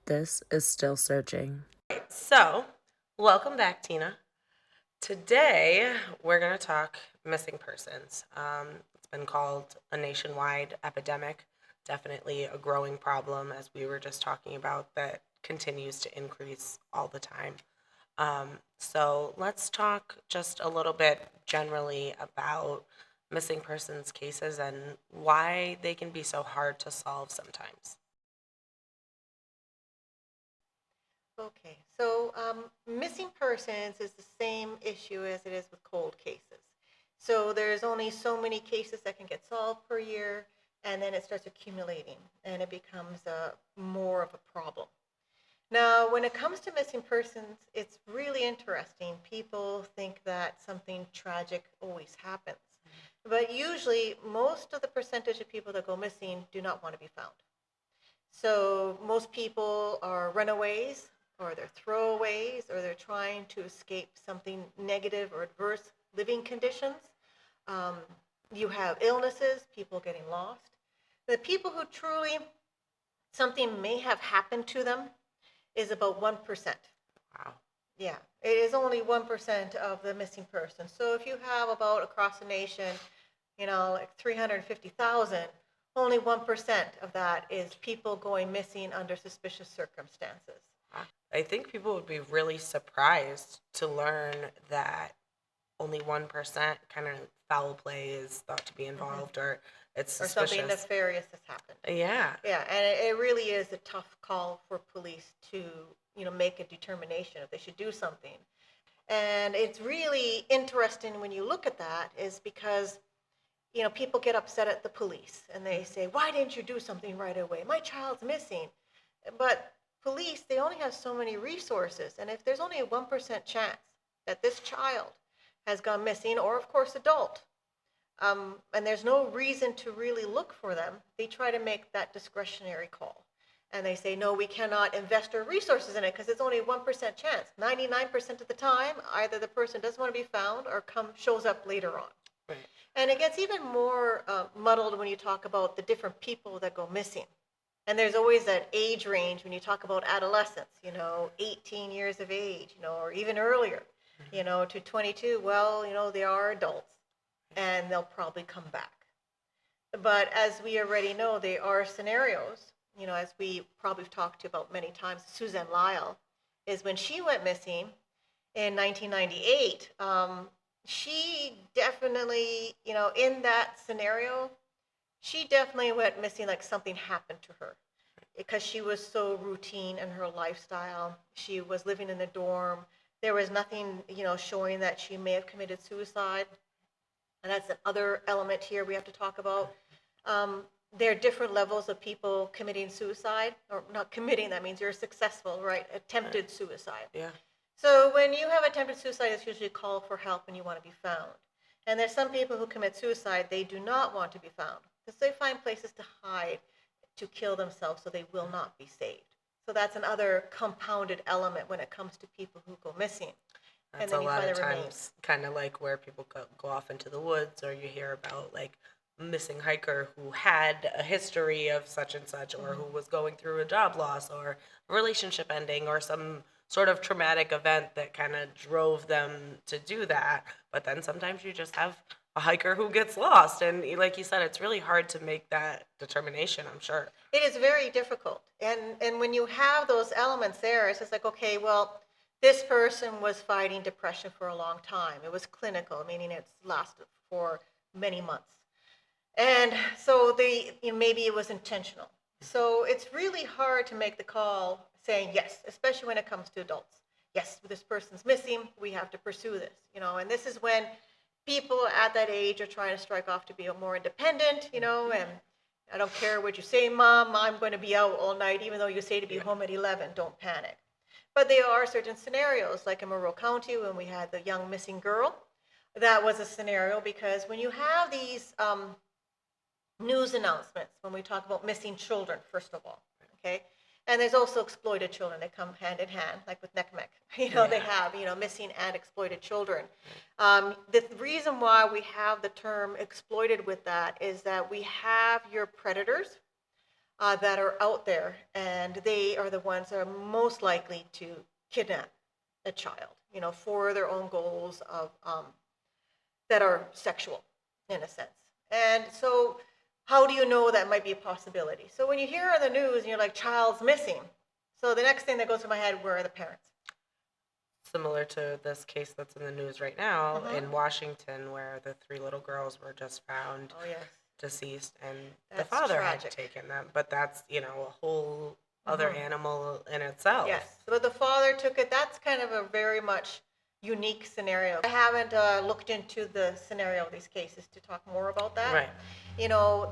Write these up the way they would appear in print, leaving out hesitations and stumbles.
This is Still Searching. So, welcome back, Tina. Today, we're going to talk missing persons. It's been called a nationwide epidemic, definitely a growing problem, as we were just talking about, that continues to increase all the time. So, let's talk just a little bit generally about missing persons cases and why they can be so hard to solve sometimes. Okay, so missing persons is the same issue as it is with cold cases. So there's only so many cases that can get solved per year, and then it starts accumulating, and it becomes more of a problem. Now, when it comes to missing persons, it's really interesting. People think that something tragic always happens. But usually, most of the percentage of people that go missing do not want to be found. So most people are runaways, or they're throwaways, or they're trying to escape something negative or adverse living conditions. Um, you have illnesses, people getting lost. The people who truly something may have happened to them is about 1%. Wow. Yeah, it is only 1% of the missing persons. So if you have about across the nation, like 350,000, only 1% of that is people going missing under suspicious circumstances. I think people would be really surprised to learn that only 1% kind of foul play is thought to be involved or it's Or something suspicious. nefarious has happened. Yeah. Yeah, and it really is a tough call for police to, make a determination if they should do something. And it's really interesting when you look at that is because, people get upset at the police and they say, why didn't you do something right away? My child's missing. But police, they only have so many resources. And if there's only a 1% chance that this child has gone missing, or of course adult, and there's no reason to really look for them, they try to make that discretionary call. And they say, no, we cannot invest our resources in it because it's only a 1% chance. 99% of the time, either the person doesn't want to be found or shows up later on. Right. And it gets even more muddled when you talk about the different people that go missing. And there's always that age range when you talk about adolescents, 18 years of age, or even earlier, to 22. Well, they are adults and they'll probably come back. But as we already know, there are scenarios, as we probably talked about many times, Suzanne Lyle, is when she went missing in 1998, she definitely, in that scenario, she definitely went missing like something happened to her because she was so routine in her lifestyle. She was living in a dorm. There was nothing, showing that she may have committed suicide. And that's another element here we have to talk about. There are different levels of people committing suicide, or not committing, that means you're successful, right? Attempted suicide. Yeah. So when you have attempted suicide, it's usually a call for help and you want to be found. And there's some people who commit suicide, they do not want to be found because they find places to hide, to kill themselves so they will not be saved. So that's another compounded element when it comes to people who go missing. That's a lot of times kind of like where people go off into the woods, or you hear about like a missing hiker who had a history of such and such, or who was going through a job loss or a relationship ending or some sort of traumatic event that kind of drove them to do that. But then sometimes you just have a hiker who gets lost. And like you said, it's really hard to make that determination, I'm sure. It is very difficult. And when you have those elements there, it's just like, okay, well, this person was fighting depression for a long time. It was clinical, meaning it's lasted for many months. And so maybe it was intentional. So it's really hard to make the call saying yes, especially when it comes to adults. Yes, this person's missing, we have to pursue this, and this is when people at that age are trying to strike off to be more independent, and I don't care what you say, Mom, I'm going to be out all night, even though you say to be home at 11, don't panic. But there are certain scenarios, like in Monroe County when we had the young missing girl. That was a scenario because when you have these news announcements, when we talk about missing children, first of all, okay? And there's also exploited children that come hand in hand, like with NECMEC. They have, missing and exploited children. The reason why we have the term exploited with that is that we have your predators, that are out there, and they are the ones that are most likely to kidnap a child, for their own goals of that are sexual, in a sense. And so, how do you know that might be a possibility? So when you hear on the news and you're like, child's missing, so the next thing that goes to my head, where are the parents? Similar to this case that's in the news right now Mhm. in Washington, where the three little girls were just found Oh yes, deceased, and the that's father had tragic. taken them. But that's, a whole other Mhm. animal in itself. Yes, but the father took it. That's kind of a very much unique scenario. I haven't looked into the scenario of these cases to talk more about that. Right.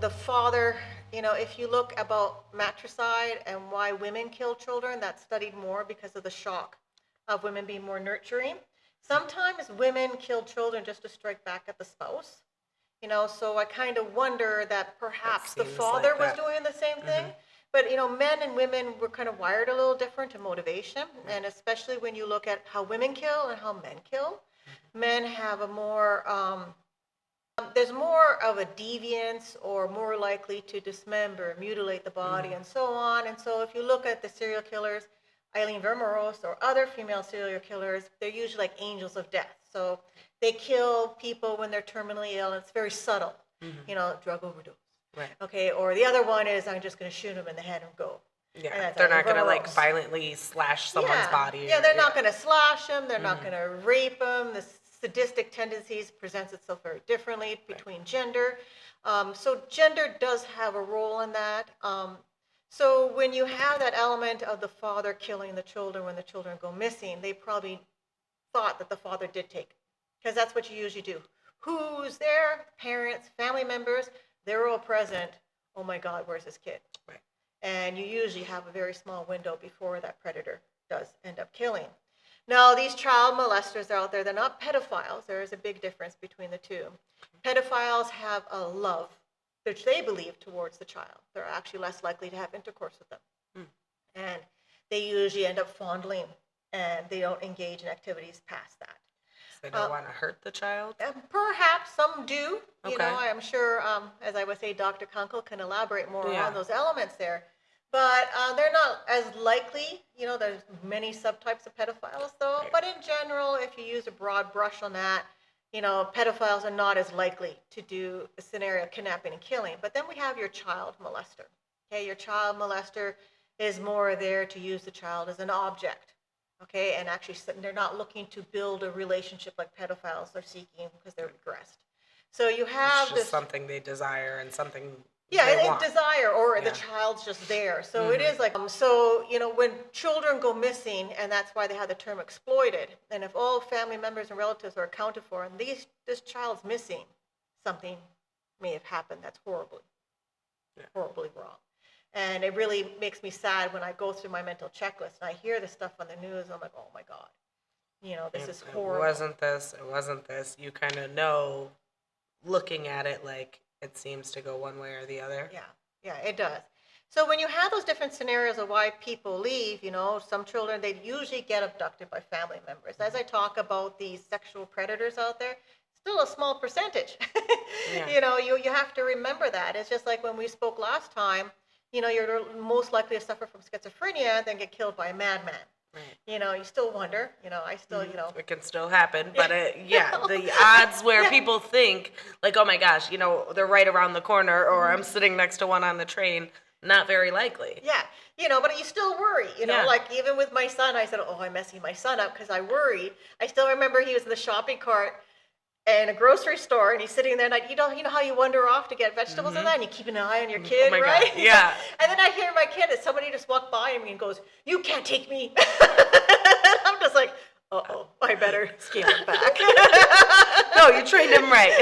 The father, if you look about matricide and why women kill children, that's studied more because of the shock of women being more nurturing. Sometimes women kill children just to strike back at the spouse. So I kind of wonder that That perhaps the seems father like was that. doing the same thing. Hmm. But men and women were kind of wired a little different in motivation, Right. and especially when you look at how women kill and how men kill, men have a more there's more of a deviance, or more likely to dismember, mutilate the body, Hmm. and so on. And so if you look at the serial killers, Eileen Vermeros or other female serial killers, they're usually like angels of death. So they kill people when they're terminally ill, and it's very subtle, Hmm. drug overdose. Right. Okay, or the other one is I'm just going to shoot him in the head and go. Yeah. And that's They're Eileen not going to Vermeros. violently slash someone's Yeah, body. yeah, Or, they're yeah. not going to slash them. They're not Hmm. going to rape them. The sadistic tendencies presents itself very differently Right. between gender. So gender does have a role in that. So when you have that element of the father killing the children when the children go missing, they probably thought that the father did take, because that's what you usually do. Who's there? Parents, family members, they're all present. Oh my God, where's this kid? Right. And you usually have a very small window before that predator does end up killing. Now, these child molesters out there, they're not pedophiles. There is a big difference between the two. Pedophiles have a love, which they believe, towards the child. They're actually less likely to have intercourse with them. Hmm. And they usually end up fondling, and they don't engage in activities past that. So they don't want to hurt the child. Perhaps some do. Okay. I'm sure, as I would say, Dr. Kunkel can elaborate more Yeah. on those elements there. But they're not as likely. There's many subtypes of pedophiles, though. Right. But in general, if you use a broad brush on that, pedophiles are not as likely to do a scenario of kidnapping and killing. But then we have your child molester. Okay, your child molester is more there to use the child as an object. Okay, and actually they're not looking to build a relationship like pedophiles are seeking, because they're regressed. So you It's have just this, something they desire and something yeah, they a want. desire, or the Yeah. child's just there. So it is like, so when children go missing, and that's why they have the term exploited. And if all family members and relatives are accounted for, and this child's missing, something may have happened that's horribly wrong. And it really makes me sad when I go through my mental checklist and I hear this stuff on the news. I'm like, oh my God, this is horrible. It wasn't this. You kind of know, looking at it, like it seems to go one way or the other. Yeah, it does. So when you have those different scenarios of why people leave, some children, they usually get abducted by family members. As I talk about these sexual predators out there, still a small percentage. Yeah. You have to remember that. It's just like when we spoke last time, you're most likely to suffer from schizophrenia than get killed by a madman. Right. You still wonder, I still, It can still happen, but Yeah. the odds where Yeah. people think like, oh my gosh, they're right around the corner, or I'm sitting next to one on the train, not very likely. Yeah, but you still worry, Yeah. like even with my son, I said, oh, I'm messing my son up because I worried. I still remember he was in the shopping cart in a grocery store, and he's sitting there, and you know how you wander off to get vegetables and that, and you keep an eye on your kid, Oh my right? God, yeah. And then I hear my kid, and somebody just walked by me and goes, "You can't take me." I'm just like, uh-oh, I better scale it back. No, you trained him right.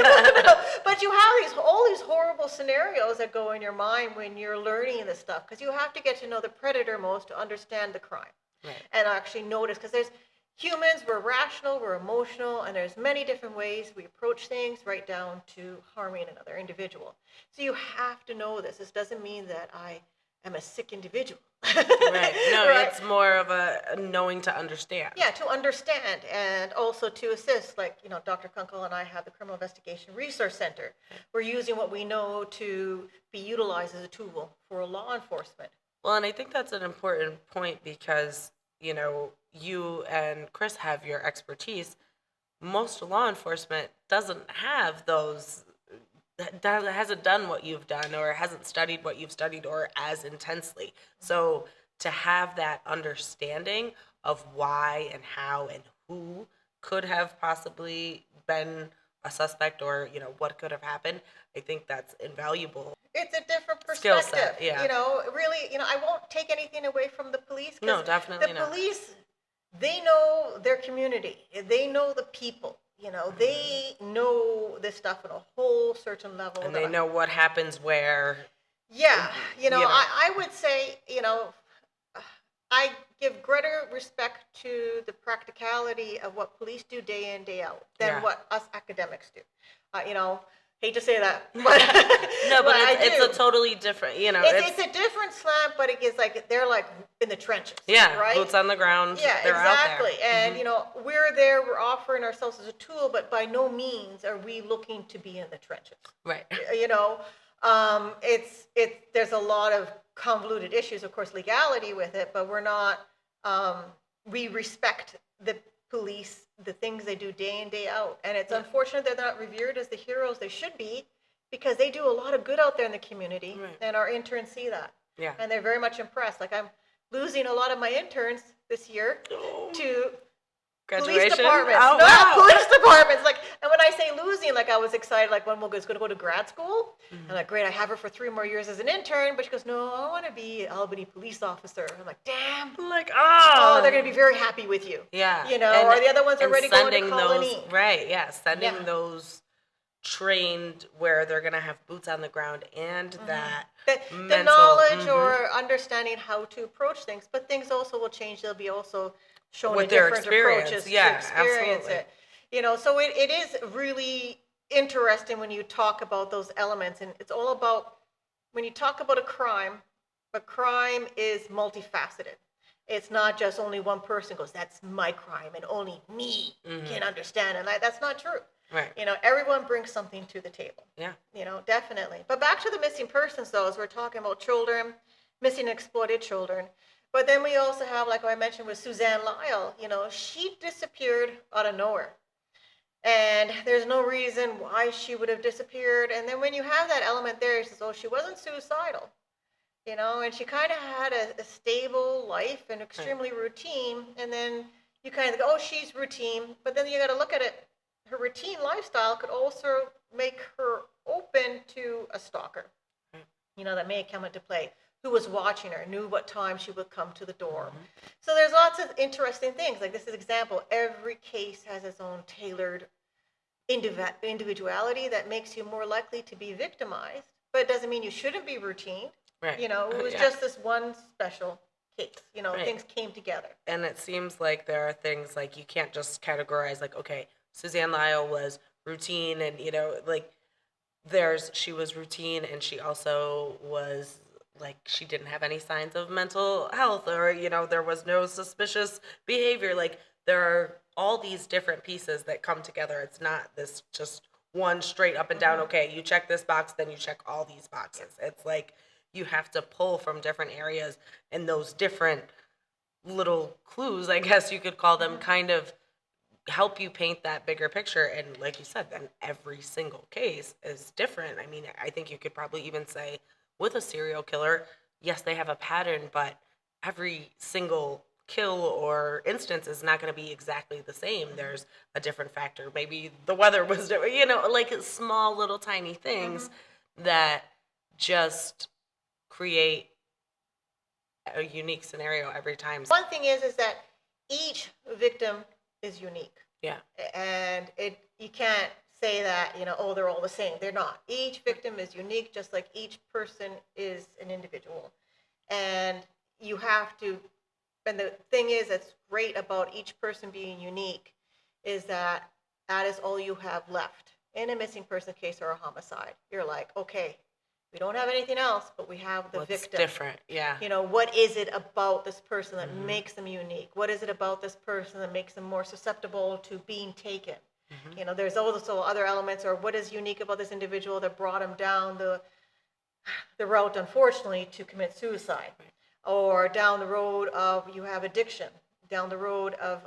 But you have all these horrible scenarios that go in your mind when you're learning this stuff, because you have to get to know the predator most to understand the crime. Right. And actually notice, because there's humans, we're rational, we're emotional, and there's many different ways we approach things, right down to harming another individual. So you have to know this. This doesn't mean that I am a sick individual. Right. No, Right? it's more of a knowing to understand. Yeah, to understand and also to assist. Like, Dr. Kunkel and I have the Criminal Investigation Resource Center. We're using what we know to be utilized as a tool for law enforcement. Well, and I think that's an important point because, you and Chris have your expertise. Most law enforcement doesn't have those, hasn't done what you've done or hasn't studied what you've studied or as intensely. So to have that understanding of why and how and who could have possibly been a suspect or, what could have happened, I think that's invaluable It's a different skill perspective. set. Yeah. Really, I won't take anything away from the police No, because definitely the not. police, they know their community. They know the people. They know this stuff at a whole certain level. And they know what happens where. Yeah, know. I would say, I give greater respect to the practicality of what police do day in, day out than Yeah. what us academics do. Hate to say that, but No, but I it's do. a totally different, It's a different slant, but it is like they're like in the trenches. yeah, right. boots on the ground. Yeah, They're exactly. out there. And we're there. We're offering ourselves as a tool, but by no means are we looking to be in the trenches. Right. There's a lot of convoluted issues, of course, legality with it, but we're not. We respect the police, the things they do day in, day out, and it's unfortunate they're not revered as the heroes they should be, because they do a lot of good out there in the community, Right. and our interns see that. Yeah. And they're very much impressed. Like, I'm losing a lot of my interns this year to Graduation. police departments. Oh, No, wow. police departments. Like, and when I say losing, like, I was excited. Like, one was going to go to grad school. Mm-hmm. I'm like, great, I have her for 3 more years as an intern. But she goes, no, I want to be an Albany police officer. I'm like, damn. Like, Oh, they're going to be very happy with you. yeah. Or the other ones are and ready going to sending Colony. those, right, yeah, sending Yeah. those trained where they're going to have boots on the ground and that The mental, knowledge or understanding how to approach things, but things also will change. They'll be also shown With in their different experience. approaches Yeah, to experience absolutely. it. So it is really interesting when you talk about those elements, and it's all about when you talk about a crime is multifaceted. It's not just only one person goes, that's my crime, and only me can understand it. That's not true. Right. Everyone brings something to the table. Yeah. Definitely. But back to the missing persons, though, as we're talking about children, missing exploited children. But then we also have, like I mentioned with Suzanne Lyle, she disappeared out of nowhere. And there's no reason why she would have disappeared. And then when you have that element there, it says, oh, she wasn't suicidal. And she kind of had a stable life and extremely routine. And then you kind of go, oh, she's routine. But then you got to look at it. Her routine lifestyle could also make her open to a stalker, that may come into play, who was watching her, knew what time she would come to the door. So there's lots of interesting things. Like, this is an example. Every case has its own tailored individuality that makes you more likely to be victimized, but it doesn't mean you shouldn't be routine. Right. It was Yeah. just this one special case. Right. Things came together. And it seems like there are things like you can't just categorize like, okay, Suzanne Lyle was routine and, she was routine and she also was like, she didn't have any signs of mental health or, there was no suspicious behavior. Like, there are all these different pieces that come together. It's not this just one straight up and down, okay, you check this box, then you check all these boxes. It's like you have to pull from different areas, and those different little clues, I guess you could call them, kind of help you paint that bigger picture. And like you said, then every single case is different. I mean, I think you could probably even say with a serial killer, yes, they have a pattern, but every single kill or instance is not going to be exactly the same. There's a different factor. Maybe the weather was different, like small little tiny things that just create a unique scenario every time. One thing is that each victim is unique. Yeah. And you can't say that, oh, they're all the same. They're not. Each victim is unique, just like each person is an individual. And you have to, and the thing is that's great about each person being unique is that is all you have left. In a missing person case or a homicide, you're like, okay, We don't have anything else, but we have the What's victim. different? Yeah. What is it about this person that Mm-hmm. makes them unique? What is it about this person that makes them more susceptible to being taken? Mm-hmm. There's also other elements, or what is unique about this individual that brought him down the route, unfortunately, to commit suicide, or down the road of you have addiction, down the road of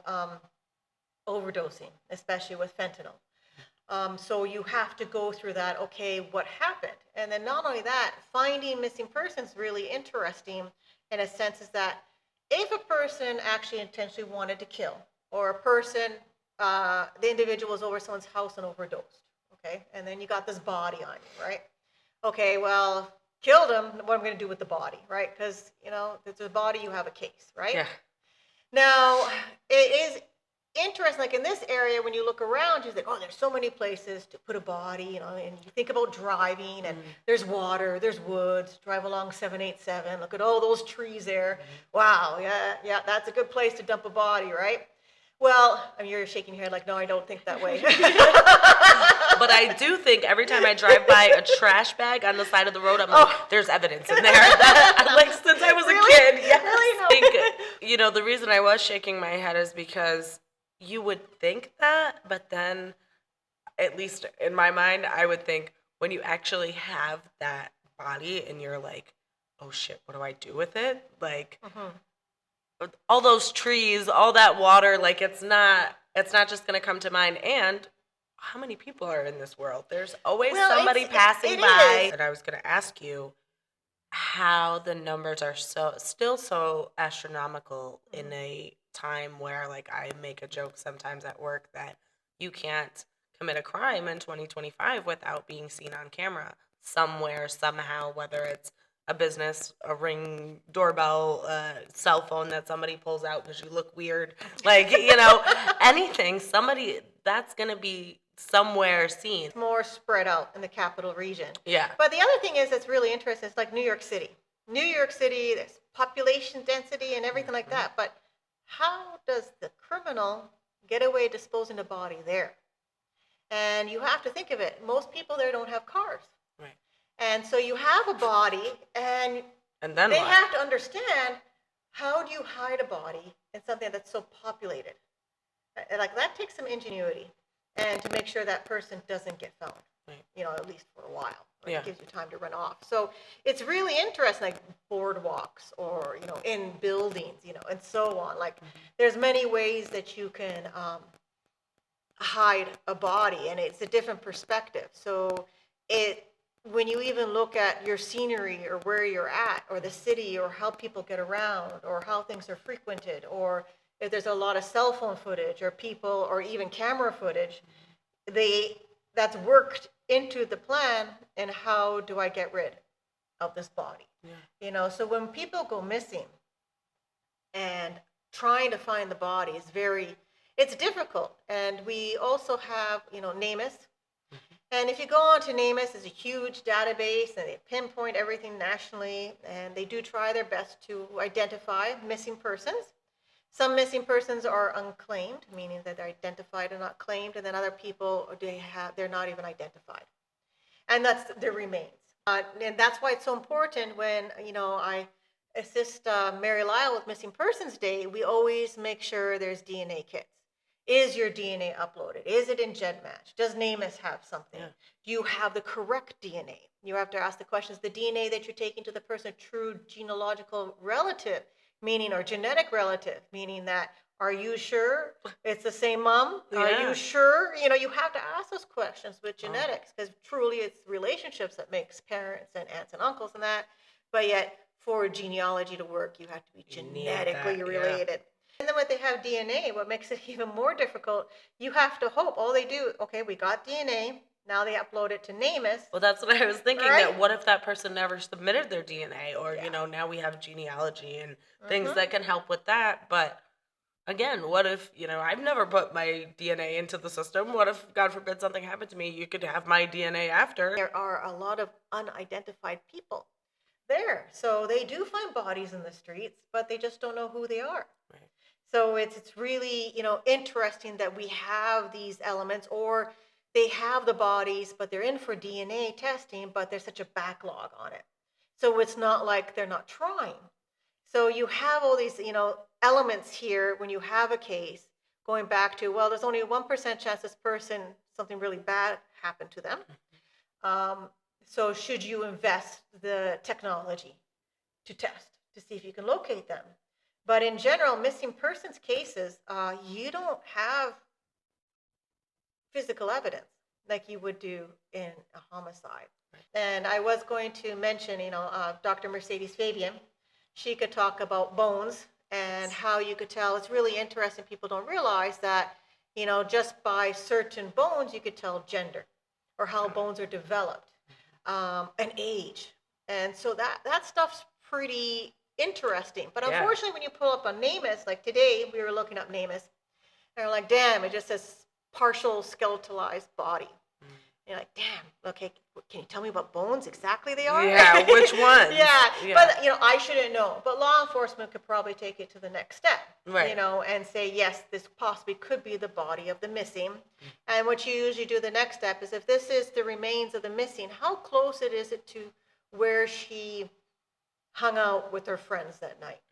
overdosing, especially with fentanyl. So you have to go through that, okay, what happened? And then not only that, finding missing persons really interesting in a sense is that if a person actually intentionally wanted to kill, or a person, the individual was over someone's house and overdosed, okay, and then you got this body on you, right? Okay, well, killed him, what am I going to do with the body, right? Because, if it's a body, you have a case, right? Yeah. Now, it is interesting, like in this area, when you look around, you think, oh, there's so many places to put a body, and you think about driving, and there's water, there's woods, drive along 787, look at all those trees there. Wow, yeah, that's a good place to dump a body, right? Well, I mean, you're shaking your head like, no, I don't think that way. But I do think every time I drive by a trash bag on the side of the road, I'm like, there's evidence in there. Like, since I was a kid, yes. Really? I think, the reason I was shaking my head is because you would think that, but then, at least in my mind, I would think when you actually have that body and you're like, oh shit, what do I do with it? Like, all those trees, all that water, like it's not just going to come to mind. And how many people are in this world? There's always somebody passing by. Is. And I was going to ask you how the numbers are still so astronomical in a time where, like, I make a joke sometimes at work that you can't commit a crime in 2025 without being seen on camera somewhere, somehow, whether it's a business, a Ring doorbell, cell phone that somebody pulls out because you look weird, like, anything, somebody that's going to be somewhere seen. It's more spread out in the capital region. Yeah. But the other thing is that's really interesting, it's like New York City. New York City, there's population density and everything like that, but how does the criminal get away disposing the body there? And you have to think of it, most people there don't have cars. Right. And so you have a body, and then they what? have to understand, how do you hide a body in something that's so populated? Like, that takes some ingenuity, and to make sure that person doesn't get found, right. At least for a while. Yeah. It gives you time to run off. So it's really interesting, like boardwalks or, in buildings, and so on. Like, there's many ways that you can hide a body, and it's a different perspective. So when you even look at your scenery or where you're at or the city or how people get around or how things are frequented, or if there's a lot of cell phone footage or people or even camera footage, that's worked into the plan. And how do I get rid of this body? Yeah. So when people go missing and trying to find the body is it's difficult. And we also have, NamUs. And if you go on to NamUs, it's a huge database, and they pinpoint everything nationally, and they do try their best to identify missing persons. Some missing persons are unclaimed, meaning that they're identified and not claimed, and then other people, they're not even identified. And that's their remains. And that's why it's so important when, I assist Mary Lyle with Missing Persons Day, we always make sure there's DNA kits. Is your DNA uploaded? Is it in GenMatch? Does NamUs have something? Yeah. Do you have the correct DNA? You have to ask the questions, the DNA that you're taking to the person, true genealogical relative, meaning, or genetic relative, meaning that, are you sure it's the same mom? Yeah. Are you sure? You have to ask those questions with genetics, because truly it's relationships that makes parents and aunts and uncles and that. But yet, for genealogy to work, you have to be genetically related. Yeah. And then when they have DNA, what makes it even more difficult, you have to hope. All they do, okay, we got DNA. Now they upload it to NamUs. Well, that's what I was thinking, right? That what if that person never submitted their DNA? Or, now we have genealogy and things that can help with that. But again, what if, I've never put my DNA into the system. What if, God forbid, something happened to me? You could have my DNA after. There are a lot of unidentified people there. So they do find bodies in the streets, but they just don't know who they are. Right. So it's really, interesting that we have these elements, or they have the bodies, but they're in for DNA testing, but there's such a backlog on it. So it's not like they're not trying. So you have all these, elements here when you have a case going back to, well, there's only a 1% chance this person, something really bad happened to them. So should you invest the technology to test to see if you can locate them? But in general, missing persons cases, you don't have physical evidence like you would do in a homicide. And I was going to mention, Dr. Mercedes Fabian. She could talk about bones and how you could tell. It's really interesting. People don't realize that, just by certain bones, you could tell gender or how bones are developed, and age. And so that stuff's pretty interesting. But Yeah. unfortunately, when you pull up on NamUs, like today, we were looking up NamUs, and we're like, damn, it just says partial skeletalized body. You're like, damn, okay, can you tell me what bones exactly they are? Yeah, which ones? Yeah, Yeah. but, I shouldn't know. But law enforcement could probably take it to the next step, Right. and say, yes, this possibly could be the body of the missing. And what you usually do the next step is, if this is the remains of the missing, how close is it to where she hung out with her friends that night?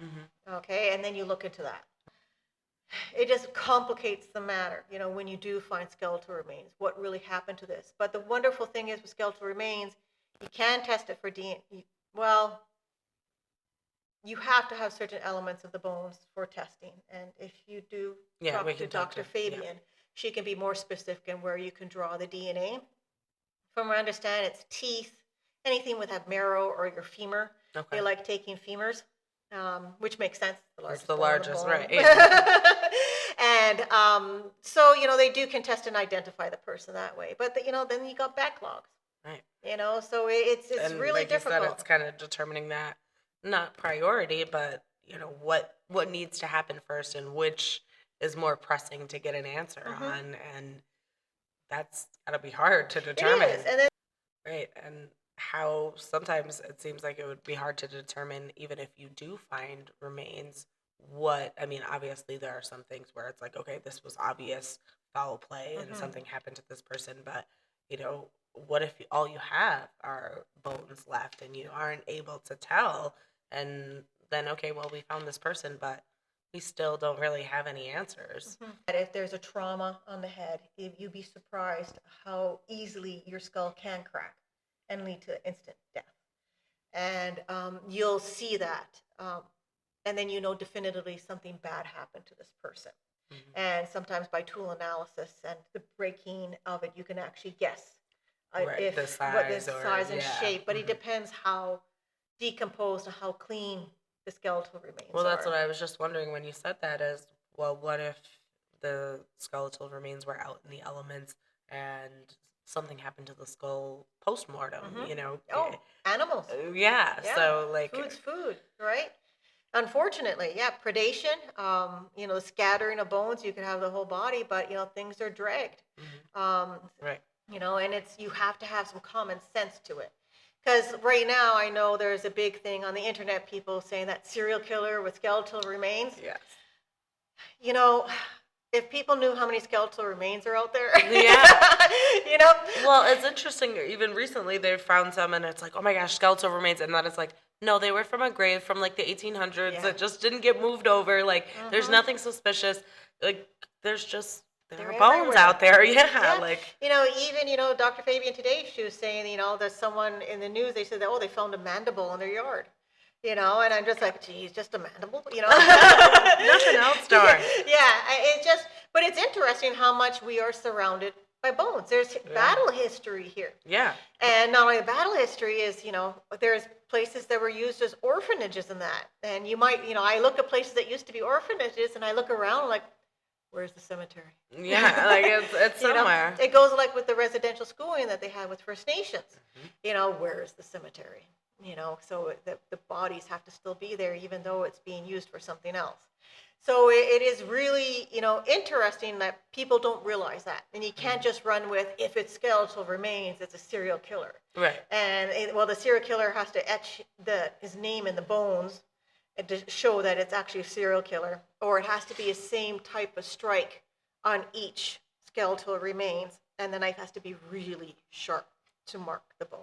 Okay, and then you look into that. It just complicates the matter, when you do find skeletal remains, what really happened to this. But the wonderful thing is with skeletal remains, you can test it for DNA. Well, you have to have certain elements of the bones for testing. And if you do talk to Dr. Fabian, she can be more specific in where you can draw the DNA. From what I understand, it's teeth, anything with a marrow or your femur. Okay. They like taking femurs, which makes sense. It's the largest, right? And so they do contest and identify the person that way. But then you got backlogs, Right. So it's And really like you difficult. said, it's kind of determining that, not priority, but what needs to happen first and which is more pressing to get an answer on, and that's gotta be hard to determine. It is, and then Right, and how sometimes it seems like it would be hard to determine, even if you do find remains, obviously there are some things where it's like, okay, this was obvious foul play and something happened to this person, but, what if all you have are bones left and you aren't able to tell? And then, okay, well, we found this person, but we still don't really have any answers. if there's a trauma on the head, you'd be surprised how easily your skull can crack and lead to instant death. And you'll see that. And then definitively something bad happened to this person. And sometimes by tool analysis and the breaking of it, you can actually guess Right, the what the size or- size and yeah. shape. But it depends how decomposed and how clean the skeletal remains Well, that's are. what I was just wondering when you said that is, well, what if the skeletal remains were out in the elements and something happened to the skull post-mortem, Oh, animals. Yeah, Yeah, so like, food's food, right? Unfortunately, yeah, predation, the scattering of bones, you can have the whole body, but, things are dragged. right. And you have to have some common sense to it. Because right now, I know there's a big thing on the internet, people saying that serial killer with skeletal remains. Yes. If people knew how many skeletal remains are out there, Yeah. Well, it's interesting. Even recently, they found some, and it's like, oh my gosh, skeletal remains, and then it's like, no, they were from a grave from like the 1800s. Yeah. It just didn't get moved over. Like, there's nothing suspicious. Like, there They're are bones everywhere. out there. Yeah, Yeah. like, Even, Dr. Fabian today, she was saying, there's someone in the news, they said that, they found a mandible in their yard. And I'm just like, geez, just a mandible, nothing else, darn. Yeah, but it's interesting how much we are surrounded by bones. There's battle history here. Yeah. And not only the battle history is, there's places that were used as orphanages and that. And you might, I look at places that used to be orphanages and I look around like, where's the cemetery? Yeah, like it's somewhere. It goes like with the residential schooling that they had with First Nations. Where's the cemetery? So the bodies have to still be there even though it's being used for something else. So it is really, interesting that people don't realize that. And you can't just run with, if it's skeletal remains, it's a serial killer. Right. And, the serial killer has to etch his name in the bones to show that it's actually a serial killer. Or it has to be the same type of strike on each skeletal remains and the knife has to be really sharp to mark the bone.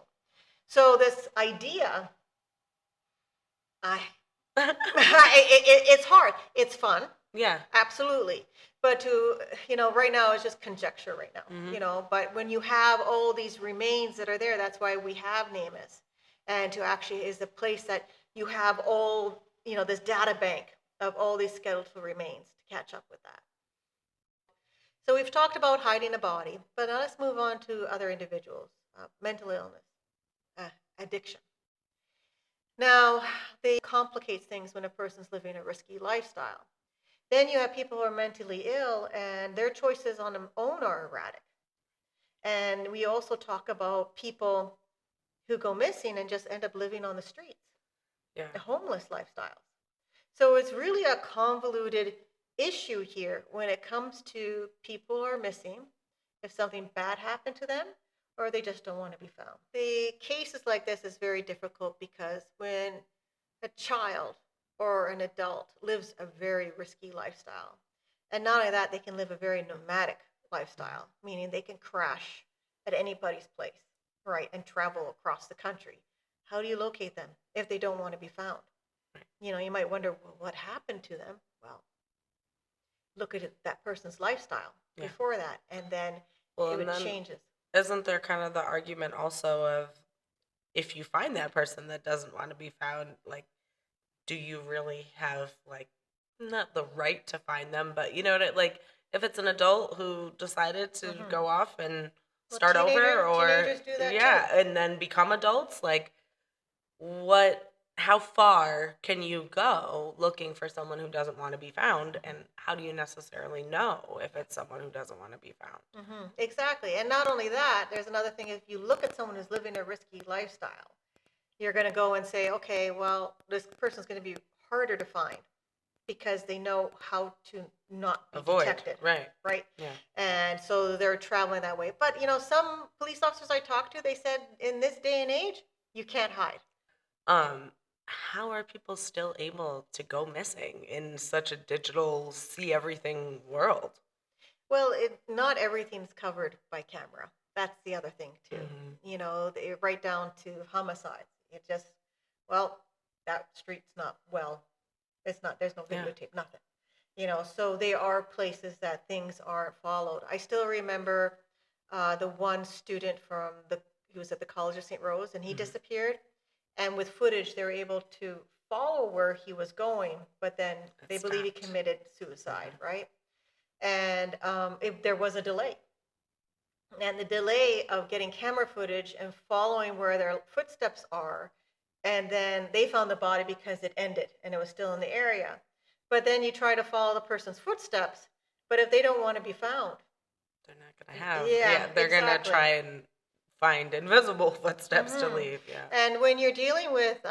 So this idea, I, it's hard. It's fun, Yeah. absolutely. But to, right now it's just conjecture right now, but when you have all these remains that are there, that's why we have NamUs. And to actually is a place that you have all, this data bank of all these skeletal remains to catch up with that. So we've talked about hiding a body, but now let's move on to other individuals, mental illness, addiction. Now, they complicate things when a person's living a risky lifestyle. Then you have people who are mentally ill and their choices on their own are erratic. And we also talk about people who go missing and just end up living on the streets, Yeah. a homeless lifestyle. So it's really a convoluted issue here when it comes to people who are missing, if something bad happened to them, or they just don't want to be found. The cases like this is very difficult because when a child or an adult lives a very risky lifestyle, and not only that, they can live a very nomadic lifestyle, meaning they can crash at anybody's place, right, and travel across the country. How do you locate them if they don't want to be found? You might wonder, well, what happened to them? Well, look at that person's lifestyle Yeah. before that, and then Well, and then changes. isn't there kind of the argument also of if you find that person that doesn't want to be found, like, do you really have, like, not the right to find them, but like, if it's an adult who decided to go off and Well, start over, or teenagers do that yeah, too. and then become adults, like, how far can you go looking for someone who doesn't want to be found, and how do you necessarily know if it's someone who doesn't want to be found? Exactly. And not only that, there's another thing. If you look at someone who's living a risky lifestyle, you're going to go and say, okay, well, this person's going to be harder to find because they know how to not be Avoid, detected. right. Yeah. And so they're traveling that way. But, some police officers I talked to, they said in this day and age, you can't hide. How are people still able to go missing in such a digital, see everything world? Well, not everything's covered by camera. That's the other thing too. They right down to homicides. It just, well, that street's not well. It's not. There's no videotape. Nothing. So there are places that things aren't followed. I still remember the one student he was at the College of St. Rose, and he disappeared. And with footage, they were able to follow where he was going, but then they believe he committed suicide, right? And there was a delay. And the delay of getting camera footage and following where their footsteps are, and then they found the body because it ended and it was still in the area. But then you try to follow the person's footsteps, but if they don't want to be found, they're not going to have. Yeah, they're going to try and find invisible footsteps to leave. Yeah. And when you're dealing with,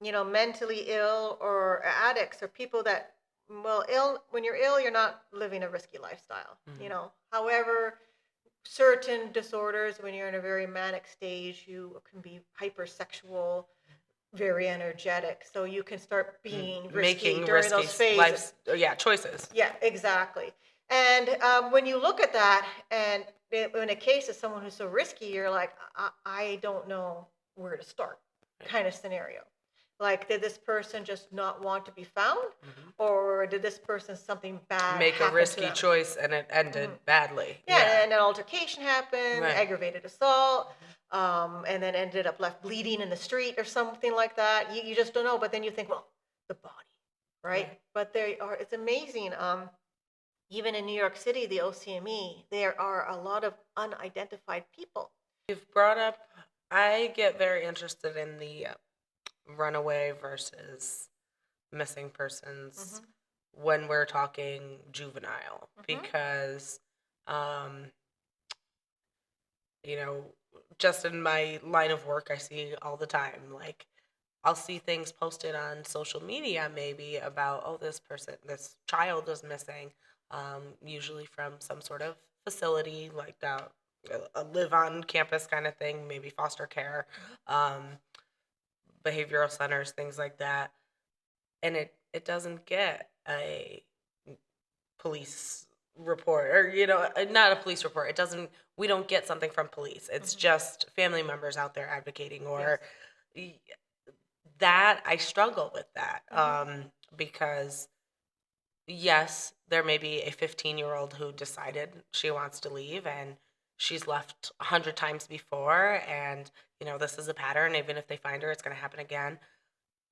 mentally ill or addicts or people that, when you're ill, you're not living a risky lifestyle. However, certain disorders, when you're in a very manic stage, you can be hypersexual, very energetic, so you can start being risky making during risky those phases. Choices. Yeah, exactly. And when you look at that, and in a case of someone who's so risky, you're like, I don't know where to start, kind of scenario. Like, did this person just not want to be found, or did this person something bad make a happen risky to them? choice and it ended badly? Yeah, and an altercation happened, aggravated assault, and then ended up left bleeding in the street or something like that. You just don't know, but then you think, well, the body, right? But it's amazing. Even in New York City, the OCME, there are a lot of unidentified people. You've brought up, I get very interested in the runaway versus missing persons when we're talking juvenile, because just in my line of work, I see all the time, like, I'll see things posted on social media maybe about, oh, this child is missing, usually from some sort of facility, like a live on campus kind of thing, maybe foster care, behavioral centers, things like that. And it doesn't get a police report, or not a police report. It doesn't. We don't get something from police. It's just family members out there advocating, or Yes. that I struggle with that, because yes, there may be a 15-year-old who decided she wants to leave, and she's left 100 times before, and this is a pattern. Even if they find her, it's going to happen again.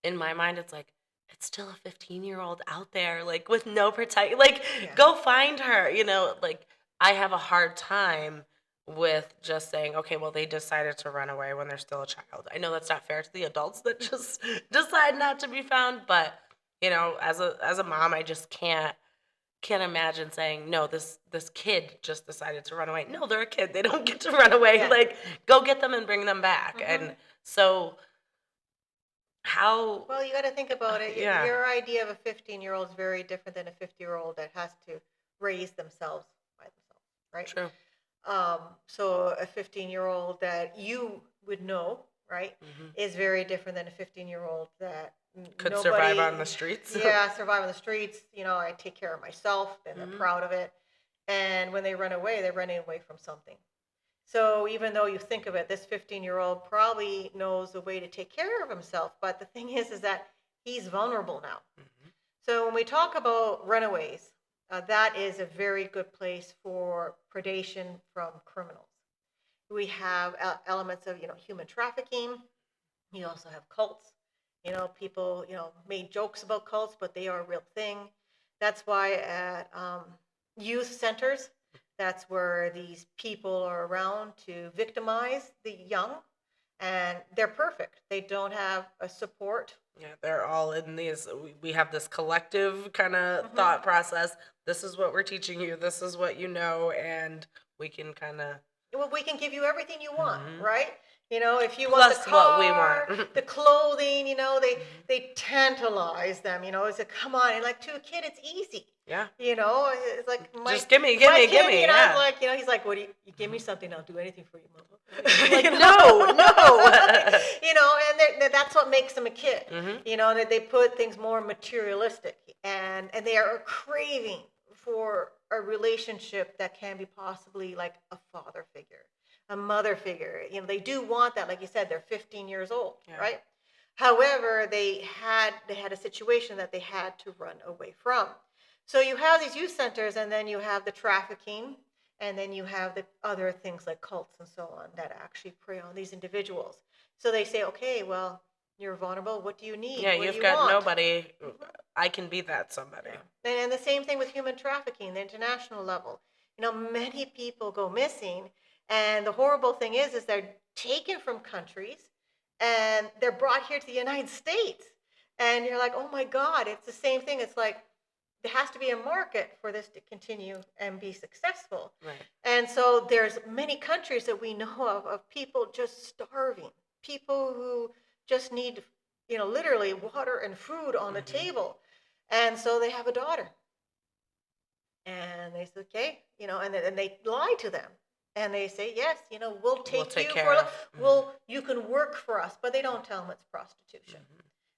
In my mind, it's like, it's still a 15-year-old out there, like, with no protect. Like, Yeah. go find her. Like, I have a hard time with just saying, okay, well, they decided to run away when they're still a child. I know that's not fair to the adults that just decide not to be found, but as a mom, I just can't imagine saying, no, this kid just decided to run away. No, they're a kid. They don't get to run away. Yeah. Like, go get them and bring them back. And so how? Well, you got to think about it. Yeah. Your idea of a 15-year-old is very different than a 50-year-old that has to raise themselves by themselves, right? True. So a 15-year-old that you would know, right, is very different than a 15-year-old that Could nobody, survive on the streets. Yeah, survive on the streets. I take care of myself, and they're proud of it. And when they run away, they're running away from something. So even though you think of it, this 15-year-old probably knows a way to take care of himself. But the thing is that he's vulnerable now. So when we talk about runaways, that is a very good place for predation from criminals. We have elements of, human trafficking. You also have cults. People, made jokes about cults, but they are a real thing. That's why at youth centers, that's where these people are around to victimize the young, and they're perfect. They don't have a support. Yeah, they're all in these. We have this collective kind of thought process. This is what we're teaching you. This is what you know, and we can kind of. Well, we can give you everything you want, right? If you Plus want the what we car, want. the clothing, they tantalize them. It's like, come on, and like to a kid, it's easy. Yeah. It's like just give me. And I was Yeah. like, he's like, what do you give me something? I'll do anything for you, mama. Like, no. And that's what makes them a kid. That they put things more materialistic, and they are craving for a relationship that can be possibly like a father figure, a mother figure. They do want that. Like you said, they're 15 years old, right? However, they had a situation that they had to run away from. So you have these youth centers, and then you have the trafficking, and then you have the other things like cults and so on that actually prey on these individuals. So they say, okay, well, you're vulnerable. What do you need? Yeah, what you've do you got want? nobody. I can be that somebody. And the same thing with human trafficking, the international level. Many people go missing, and the horrible thing is they're taken from countries, and they're brought here to the United States. And you're like, oh my God, it's the same thing. It's like, there has to be a market for this to continue and be successful. Right. And so there's many countries that we know of people just starving, people who just need, literally water and food on the table. And so they have a daughter. And they say, okay, and they lie to them. And they say, yes, we'll take you care of. Well, you can work for us, but they don't tell them it's prostitution.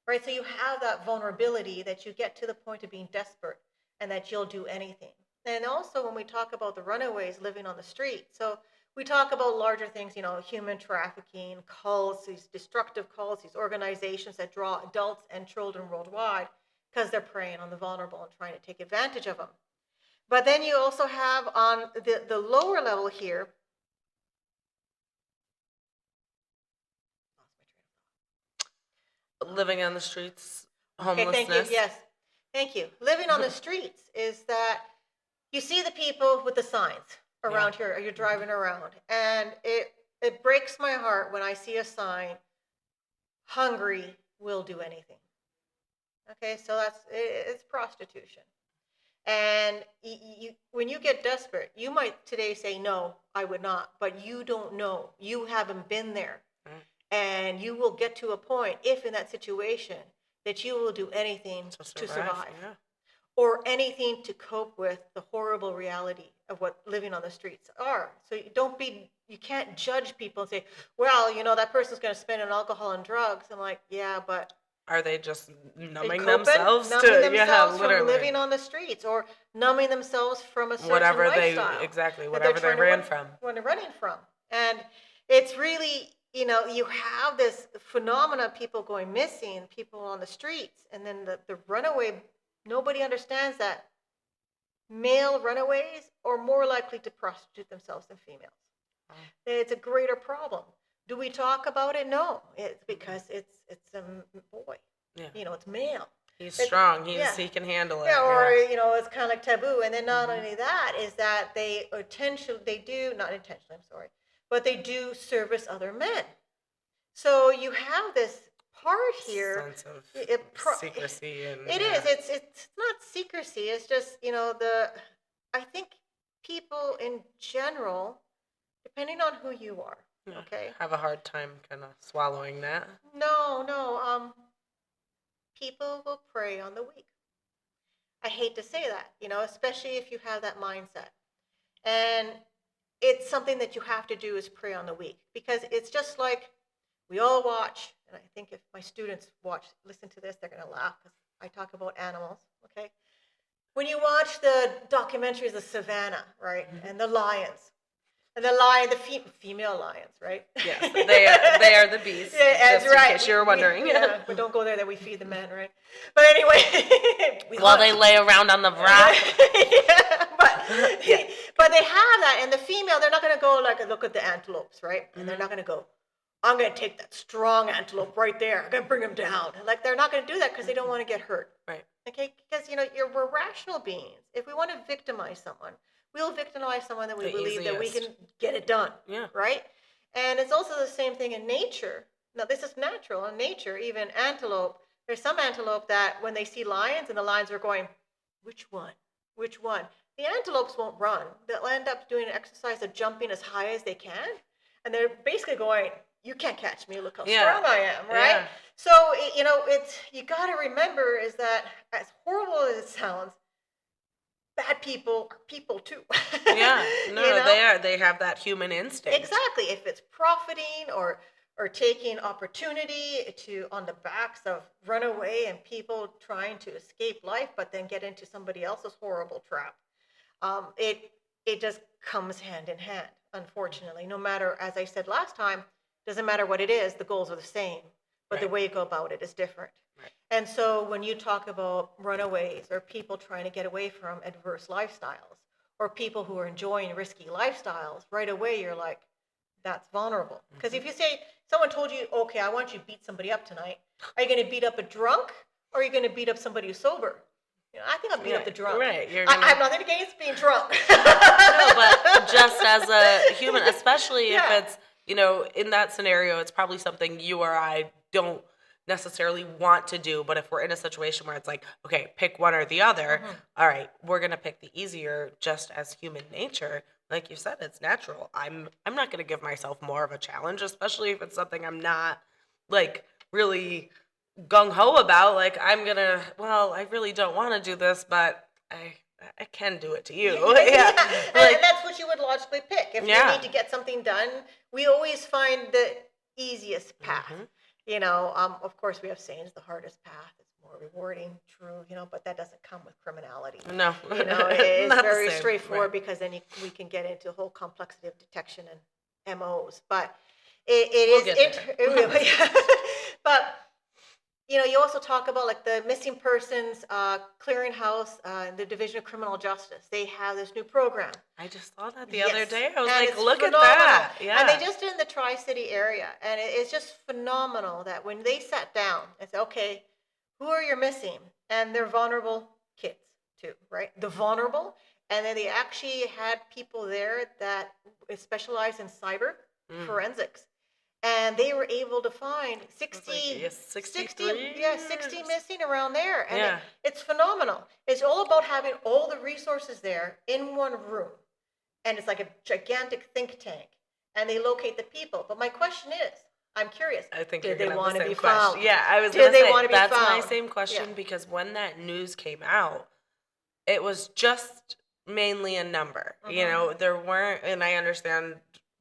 Right? So you have that vulnerability that you get to the point of being desperate and that you'll do anything. And also when we talk about the runaways living on the street, so we talk about larger things, human trafficking, cults, these destructive cults, these organizations that draw adults and children worldwide because they're preying on the vulnerable and trying to take advantage of them. But then you also have on the lower level here, living on the streets, okay, homelessness. thank you. Yes, thank you. Living on the streets is that you see the people with the signs around here. You're driving around, and it breaks my heart when I see a sign, "Hungry will do anything." Okay, so it's prostitution. And when you get desperate, you might today say, no, I would not, but you don't know. You haven't been there. And you will get to a point, if in that situation, that you will do anything to survive. Yeah. Or anything to cope with the horrible reality of what living on the streets are. So you can't judge people and say, well, that person's going to spend on alcohol and drugs. I'm like, yeah, but Are they just numbing Coping, themselves numbing to, themselves from literally. living on the streets, or numbing themselves from a certain Whatever lifestyle that they're whatever they trying to ran from. running from. And it's really, you have this phenomena of people going missing, people on the streets, and then the runaway, nobody understands that male runaways are more likely to prostitute themselves than females. Wow. It's a greater problem. Do we talk about it? No. It's because it's a boy. Yeah. It's male. He's It's, strong. yeah. He can handle it. Yeah, or Yeah. it's kind of like taboo. And then not only that is that they do not intentionally, I'm sorry, but they do service other men. So you have this part here. Sense of secrecy and It is. It's not secrecy. It's just I think people in general, depending on who you are, okay, have a hard time kind of swallowing that. No. People will prey on the weak. I hate to say that, especially if you have that mindset. And it's something that you have to do is prey on the weak, because it's just like we all watch, and I think if my students listen to this, they're going to laugh because I talk about animals, okay? When you watch the documentaries of Savannah, right, and the lions, and the female lions, right? Yes, they are the beasts. Yeah, just that's right. In case you're wondering. Yeah, but don't go there. That we feed the men, right? But anyway, while they lay around on the rock. Yeah, but they have that, and the female, they're not going to go like look at the antelopes, right? And they're not going to go, I'm going to take that strong antelope right there. I'm going to bring him down. Like, they're not going to do that because they don't want to get hurt. Right. Okay? Because, we're rational beings. If we want to victimize someone, we'll victimize someone that we believe that we can get it done. Yeah. Right? And it's also the same thing in nature. Now, this is natural in nature. Even antelope, there's some antelope that when they see lions and the lions are going, which one? Which one? The antelopes won't run. They'll end up doing an exercise of jumping as high as they can. And they're basically going, you can't catch me. Look how strong I am, right? Yeah. So, you got to remember is that as horrible as it sounds, bad people are people too. Yeah, no, they are. They have that human instinct. Exactly. If it's profiting or taking opportunity on the backs of runaway and people trying to escape life, but then get into somebody else's horrible trap, it just comes hand in hand. Unfortunately, no matter, as I said last time, doesn't matter what it is, the goals are the same, but the way you go about it is different. Right. And so when you talk about runaways or people trying to get away from adverse lifestyles or people who are enjoying risky lifestyles, right away you're like, that's vulnerable. Because if you say, someone told you, okay, I want you to beat somebody up tonight, are you going to beat up a drunk or are you going to beat up somebody who's sober? I think I'll beat up the drunk. Right. I have nothing against being drunk. No, but just as a human, especially if it's, in that scenario, it's probably something you or I don't necessarily want to do. But if we're in a situation where it's like, okay, pick one or the other, all right, we're going to pick the easier just as human nature. Like you said, it's natural. I'm not going to give myself more of a challenge, especially if it's something I'm not like really gung-ho about. Like I really don't want to do this, but I can do it to you. Yeah. And that's what you would logically pick. If you need to get something done, we always find the easiest path. Of course we have sayings, the hardest path is more rewarding, true, but that doesn't come with criminality. No. It's very straightforward, because then we can get into the whole complexity of detection and MOs. But but you also talk about like the missing persons clearinghouse, the Division of Criminal Justice. They have this new program. I just saw that the other day. I was like, look phenomenal. at that. Yeah. And they just did it in the Tri-City area. And it's just phenomenal that when they sat down and said, okay, who are you missing? And they're vulnerable kids too, right? The vulnerable. And then they actually had people there that specialize in cyber forensics. And they were able to find 60 missing around there. And it's phenomenal. It's all about having all the resources there in one room. And it's like a gigantic think tank. And they locate the people. But my question is, I'm curious, I think did you're they want to be question. found? Yeah, I was going to say, that's found? my same question, because when that news came out, it was just mainly a number. There weren't, and I understand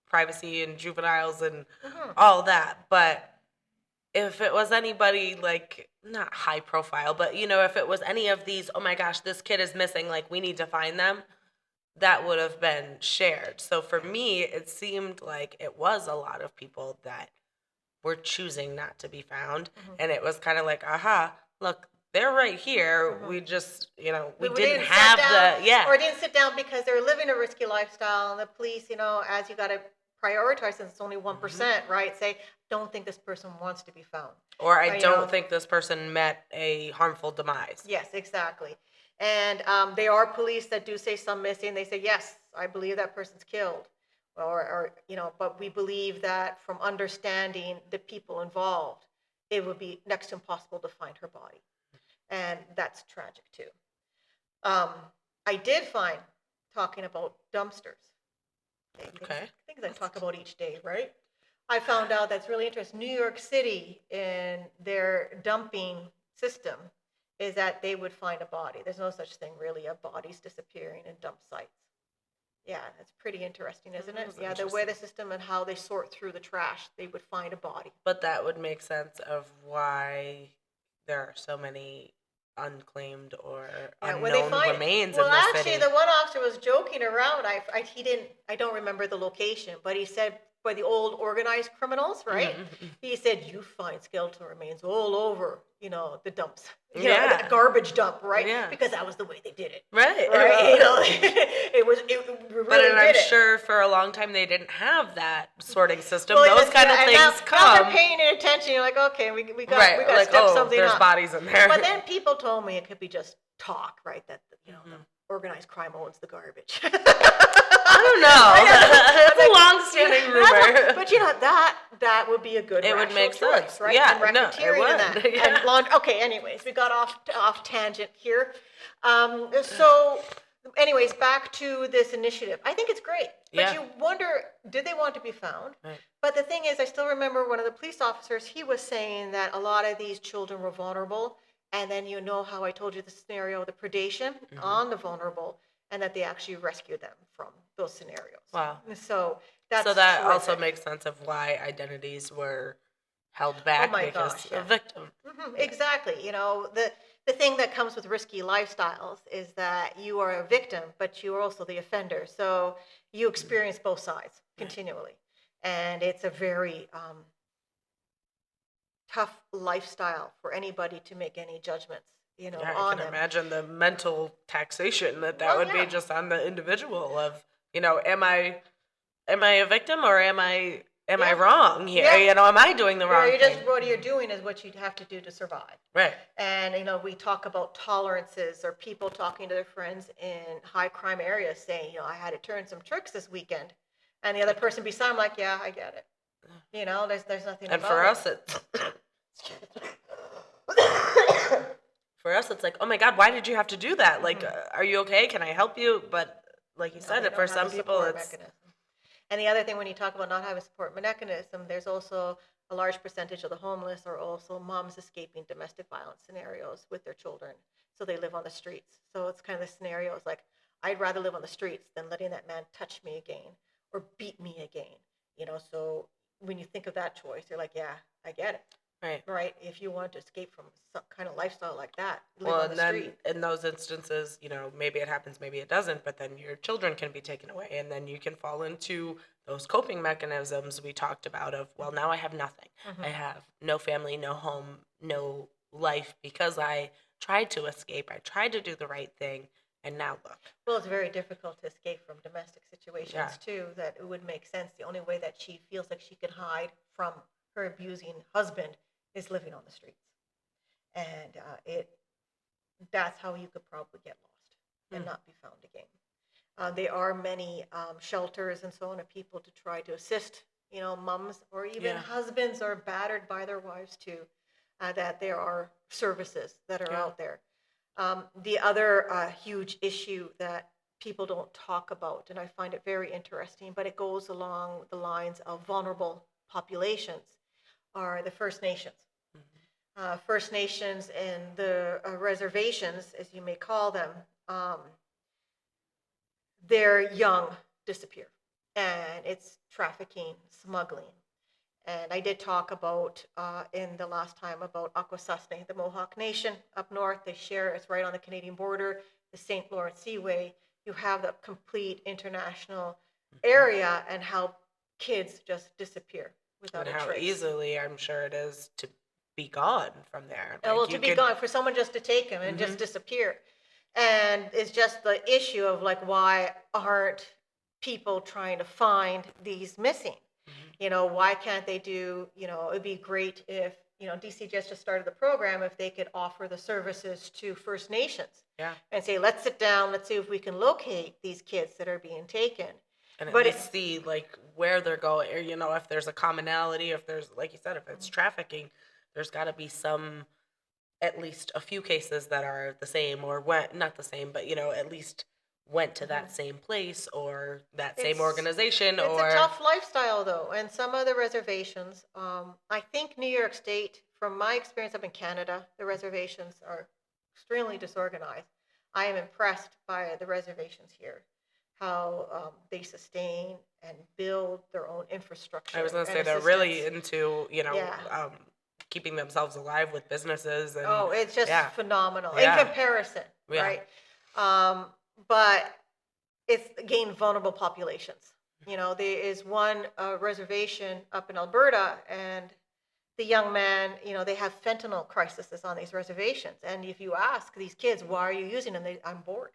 privacy and juveniles and all that, but if it was anybody like not high profile, but if it was any of these, oh my gosh, this kid is missing, like we need to find them, that would have been shared. So for me, it seemed like it was a lot of people that were choosing not to be found. And it was kind of like, aha, look, they're right here. We just, we didn't have the, or didn't sit down because they're living a risky lifestyle. And the police, as you got to prioritize, since it's only 1%, right? Say, don't think this person wants to be found. Or I don't think this person met a harmful demise. Yes, exactly. And there are police that do say some missing. They say, yes, I believe that person's killed. Or but we believe that from understanding the people involved, it would be next to impossible to find her body. And that's tragic too. I did find, talking about dumpsters. Okay. Things I talk about each day, right? I found out that's really interesting. New York City, in their dumping system, is that they would find a body. There's no such thing really of bodies disappearing in dump sites. Yeah, that's pretty interesting, isn't it? Yeah, the way the system and how they sort through the trash, they would find a body. But that would make sense of why there are so many unclaimed or unknown remains in the city. Well, actually, the one officer was joking around. I don't remember the location, but he said by the old organized criminals, right? He said you find skeletal remains all over, the dumps, the garbage dump, right? Yeah. Because that was the way they did it, right? It really but did I'm it. sure for a long time they didn't have that sorting system. Those kind of things now they're paying attention. You're like, okay, we got to step something there's up. Bodies in there. But then people told me it could be just talk, right? That the organized crime owns the garbage. I don't know. That's a long-standing rumor. But that would be a good. It would make sense, right? Yeah, and it would. Yeah. And okay. Anyways, we got off tangent here. So, anyways, back to this initiative. I think it's great, but you wonder, did they want to be found? Right. But the thing is, I still remember one of the police officers. He was saying that a lot of these children were vulnerable, and then how I told you the scenario, the predation on the vulnerable, and that they actually rescued them from those scenarios. Wow. So that terrific. Also makes sense of why identities were held back because of victim. Exactly. The thing that comes with risky lifestyles is that you are a victim, but you are also the offender. So you experience both sides continually. And it's a very tough lifestyle for anybody to make any judgments. I can imagine the mental taxation that would be just on the individual of, am I a victim or am I wrong here? Am I doing the wrong thing? What you're doing is what you'd have to do to survive. Right. And, we talk about tolerances, or people talking to their friends in high crime areas saying, I had to turn some tricks this weekend. And the other person beside them like, yeah, I get it. There's nothing and about for it. us, For us, it's like, oh my God, why did you have to do that? Like, are you okay? Can I help you? But like you said, for some people, it's... Mechanism. And the other thing, when you talk about not having a support mechanism, there's also a large percentage of the homeless are also moms escaping domestic violence scenarios with their children. So they live on the streets. So it's kind of the scenario is like, I'd rather live on the streets than letting that man touch me again or beat me again. So when you think of that choice, you're like, yeah, I get it. Right. If you want to escape from some kind of lifestyle like that, live on the street. In those instances, maybe it happens, maybe it doesn't, but then your children can be taken away, and then you can fall into those coping mechanisms we talked about of, well, now I have nothing. I have no family, no home, no life because I tried to escape. I tried to do the right thing, and now look. Well, it's very difficult to escape from domestic situations too. That it would make sense. The only way that she feels like she can hide from her abusing husband is living on the streets, and that's how you could probably get lost and not be found again. There are many shelters and so on of people to try to assist, moms or even husbands are battered by their wives too. That there are services that are out there. The other huge issue that people don't talk about, and I find it very interesting, but it goes along the lines of vulnerable populations, are the First Nations. First Nations and the reservations, as you may call them, their young disappear. And it's trafficking, smuggling. And I did talk about in the last time about Akwesasne, the Mohawk Nation up north. They share, it's right on the Canadian border, the St. Lawrence Seaway. You have the complete international area and how kids just disappear without And a how trace. easily I'm sure it is to be gone from there. Well, Like to you be could, gone, for someone just to take them and just disappear. And it's just the issue of like, why aren't people trying to find these missing? Why can't they do, it'd be great if, DC just started the program, if they could offer the services to First Nations yeah, and say, let's sit down, let's see if we can locate these kids that are being taken. and at But least see like where they're going, or if there's a commonality, if there's, like you said, if it's trafficking, there's got to be some, at least a few cases that are the same, or went, not the same, but at least went to that same place or that same it's organization, it's a or tough lifestyle though, and some of the reservations. I think New York State, from my experience up in Canada, the reservations are extremely disorganized. I am impressed by the reservations here, how they sustain and build their own I was infrastructure going to and say they're really assistance. into Yeah. keeping themselves alive with businesses, and Oh, it's just yeah, phenomenal in yeah, comparison, yeah. right? But it's again vulnerable populations. There is one reservation up in Alberta, and the young man, they have fentanyl crises on these reservations. And if you ask these kids, why are you using them? I'm bored.